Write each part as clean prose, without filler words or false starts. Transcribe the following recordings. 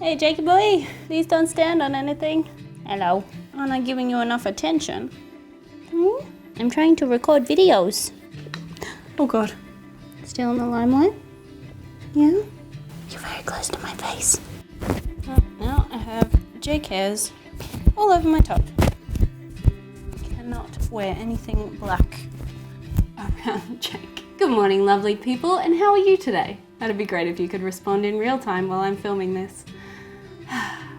Hey, Jakey boy, please don't stand on anything. Hello. I'm not giving you enough attention. I'm trying to record videos. Oh God. Still in the limelight? Yeah? You're very close to my face. Oh, now I have Jake hairs all over my top. Cannot wear anything black around Jake. Good morning, lovely people, and how are you today? That'd be great if you could respond in real time while I'm filming this.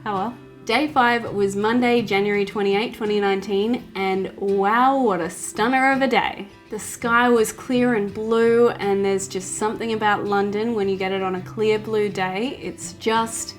Oh well. Day 5 was Monday, January 28, 2019, and wow, what a stunner of a day. The sky was clear and blue, and there's just something about London when you get it on a clear blue day. It's just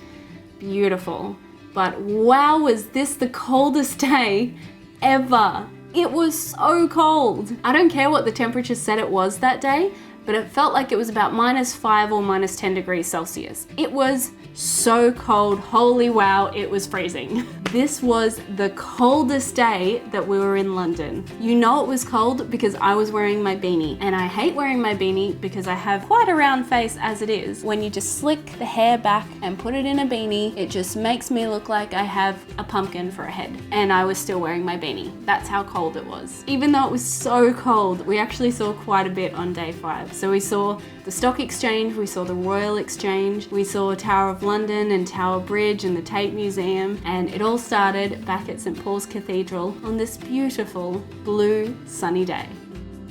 beautiful. But wow, was this the coldest day ever. It was so cold. I don't care what the temperature said it was that day, but it felt like it was about -5 or -10 degrees Celsius. It was so cold, holy wow, it was freezing. This was the coldest day that we were in London. You know it was cold because I was wearing my beanie, and I hate wearing my beanie because I have quite a round face as it is. When you just slick the hair back and put it in a beanie, it just makes me look like I have a pumpkin for a head. And I was still wearing my beanie. That's how cold it was. Even though it was so cold, we actually saw quite a bit on day 5. So we saw the Stock Exchange, we saw the Royal Exchange, we saw Tower of London and Tower Bridge and the Tate Museum, and it all started back at St. Paul's Cathedral on this beautiful blue sunny day.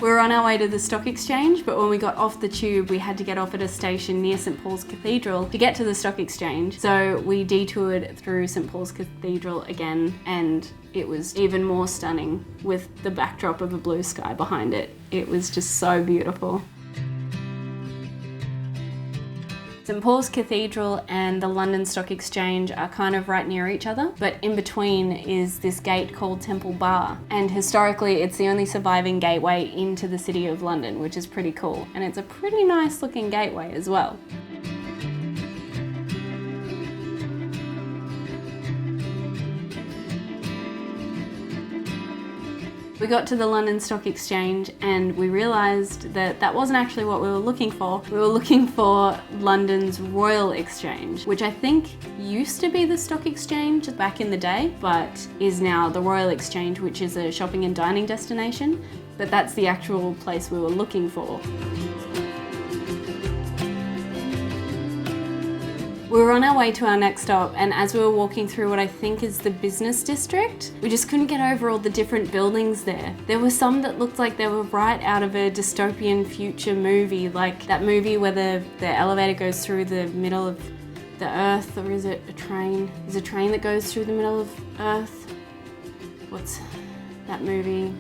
We were on our way to the Stock Exchange, but when we got off the tube, we had to get off at a station near St. Paul's Cathedral to get to the Stock Exchange. So we detoured through St. Paul's Cathedral again, and it was even more stunning with the backdrop of a blue sky behind it. It was just so beautiful. St. Paul's Cathedral and the London Stock Exchange are kind of right near each other, but in between is this gate called Temple Bar. And historically, it's the only surviving gateway into the city of London, which is pretty cool. And it's a pretty nice looking gateway as well. We got to the London Stock Exchange and we realised that that wasn't actually what we were looking for. We were looking for London's Royal Exchange, which I think used to be the Stock Exchange back in the day, but is now the Royal Exchange, which is a shopping and dining destination. But that's the actual place we were looking for. We were on our way to our next stop, and as we were walking through what I think is the business district, we just couldn't get over all the different buildings there. There were some that looked like they were right out of a dystopian future movie, like that movie where the elevator goes through the middle of the earth, or is it a train? Is a train that goes through the middle of earth? What's that movie?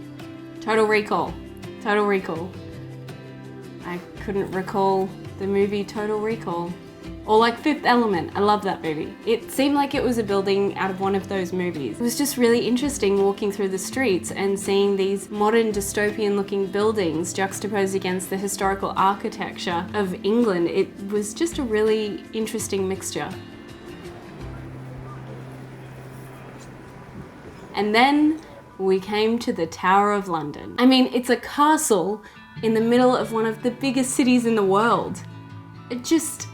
Total Recall. Total Recall. I couldn't recall the movie Total Recall. Or like Fifth Element, I love that movie. It seemed like it was a building out of one of those movies. It was just really interesting walking through the streets and seeing these modern dystopian looking buildings juxtaposed against the historical architecture of England. It was just a really interesting mixture. And then we came to the Tower of London. I mean, it's a castle in the middle of one of the biggest cities in the world. It just,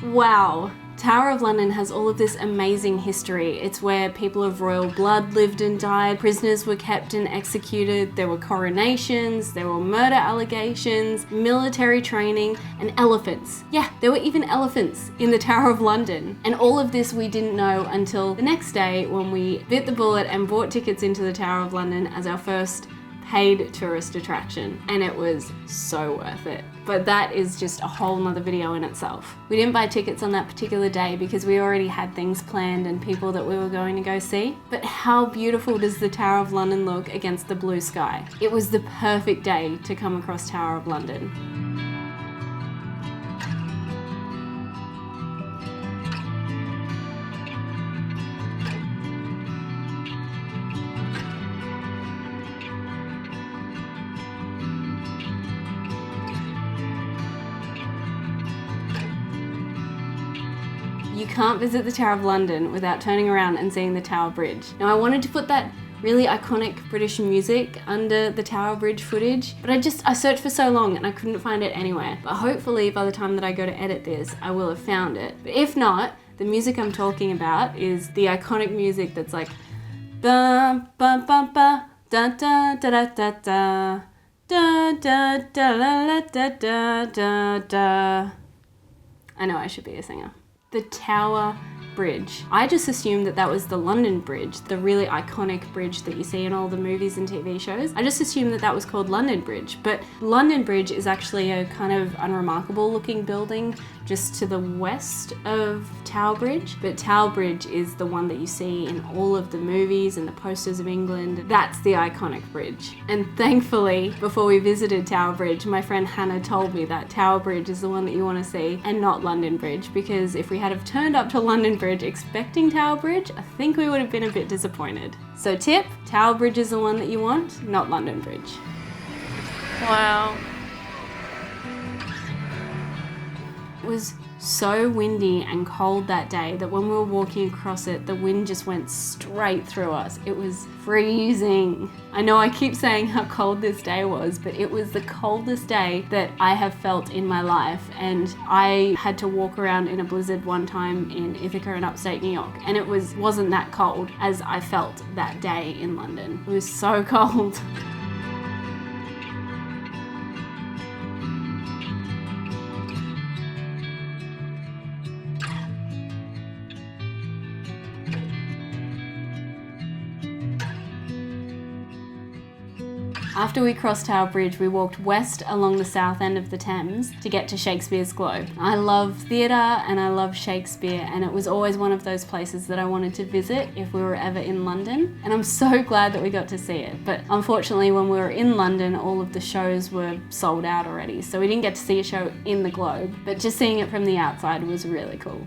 wow. Tower of London has all of this amazing history. It's where people of royal blood lived and died, prisoners were kept and executed, there were coronations, there were murder allegations, military training, and elephants. Yeah, there were even elephants in the Tower of London. And all of this we didn't know until the next day when we bit the bullet and bought tickets into the Tower of London as our first paid tourist attraction, and it was so worth it. But that is just a whole nother video in itself. We didn't buy tickets on that particular day because we already had things planned and people that we were going to go see. But how beautiful does the Tower of London look against the blue sky? It was the perfect day to come across Tower of London. You can't visit the Tower of London without turning around and seeing the Tower Bridge. Now I wanted to put that really iconic British music under the Tower Bridge footage, but I searched for so long and I couldn't find it anywhere. But hopefully by the time that I go to edit this, I will have found it. But if not, The music I'm talking about is the iconic music that's like bum bum bum ba da da da da da da da da da da da da da. I know I should be a singer. The Tower Bridge. I just assumed that that was the London Bridge, the really iconic bridge that you see in all the movies and TV shows. I just assumed that that was called London Bridge, but London Bridge is actually a kind of unremarkable looking building just to the west of Tower Bridge. But Tower Bridge is the one that you see in all of the movies and the posters of England. That's the iconic bridge. And thankfully, before we visited Tower Bridge, my friend Hannah told me that Tower Bridge is the one that you want to see and not London Bridge, because if we had have turned up to London Bridge expecting Tower Bridge, I think we would have been a bit disappointed. So tip, Tower Bridge is the one that you want, not London Bridge. Wow. It was so windy and cold that day that when we were walking across it, the wind just went straight through us. It was freezing. I know I keep saying how cold this day was, but it was the coldest day that I have felt in my life. And I had to walk around in a blizzard one time in Ithaca in upstate New York, and it wasn't that cold as I felt that day in London. It was so cold. After we crossed Tower Bridge, we walked west along the south end of the Thames to get to Shakespeare's Globe. I love theatre and I love Shakespeare, and it was always one of those places that I wanted to visit if we were ever in London. And I'm so glad that we got to see it. But unfortunately, when we were in London, all of the shows were sold out already. So we didn't get to see a show in the Globe, but just seeing it from the outside was really cool.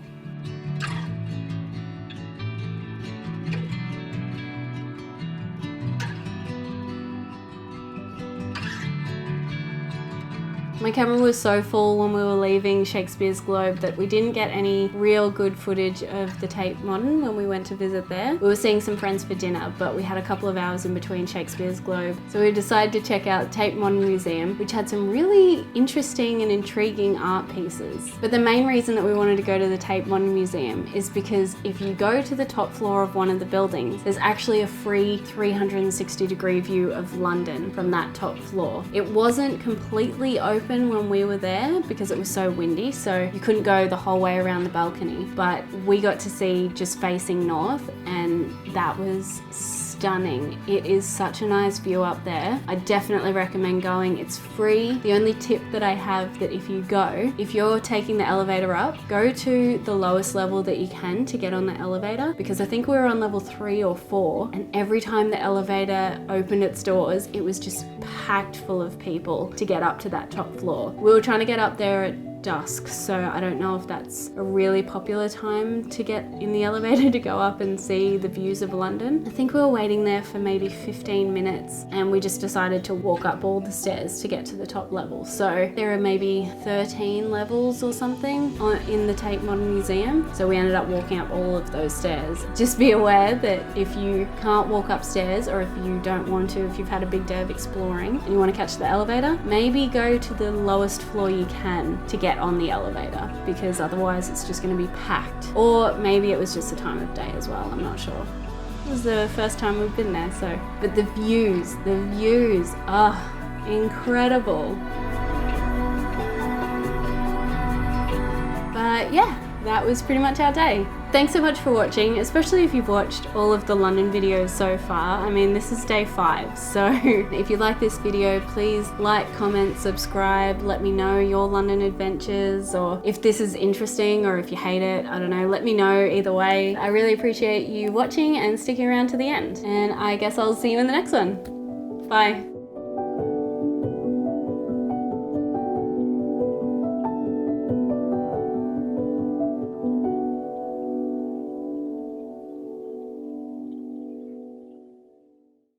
My camera was so full when we were leaving Shakespeare's Globe that we didn't get any real good footage of the Tate Modern when we went to visit there. We were seeing some friends for dinner, but we had a couple of hours in between Shakespeare's Globe. So we decided to check out Tate Modern Museum, which had some really interesting and intriguing art pieces. But the main reason that we wanted to go to the Tate Modern Museum is because if you go to the top floor of one of the buildings, there's actually a free 360-degree view of London from that top floor. It wasn't completely open when we were there because it was so windy, so you couldn't go the whole way around the balcony, but we got to see just facing north, and that was stunning. It is such a nice view up there. I definitely recommend going. It's free. The only tip that I have that if you're taking the elevator up, go to the lowest level that you can to get on the elevator, because I think we were on level 3 or 4, and every time the elevator opened its doors, it was just packed full of people to get up to that top floor. We were trying to get up there at dusk, so I don't know if that's a really popular time to get in the elevator to go up and see the views of London. I think we were waiting there for maybe 15 minutes, and we just decided to walk up all the stairs to get to the top level. So there are maybe 13 levels or something in the Tate Modern Museum, so we ended up walking up all of those stairs. Just be aware that if you can't walk upstairs, or if you don't want to, if you've had a big day of exploring and you want to catch the elevator, maybe go to the lowest floor you can to get on the elevator, because otherwise it's just going to be packed. Or maybe it was just the time of day as well, I'm not sure. It was the first time we've been there, so. But the views are incredible. But yeah, that was pretty much our day. Thanks so much for watching, especially if you've watched all of the London videos so far. I mean, this is day 5, so if you like this video, please like, comment, subscribe, let me know your London adventures, or if this is interesting or if you hate it, I don't know, let me know either way. I really appreciate you watching and sticking around to the end, and I guess I'll see you in the next one. Bye.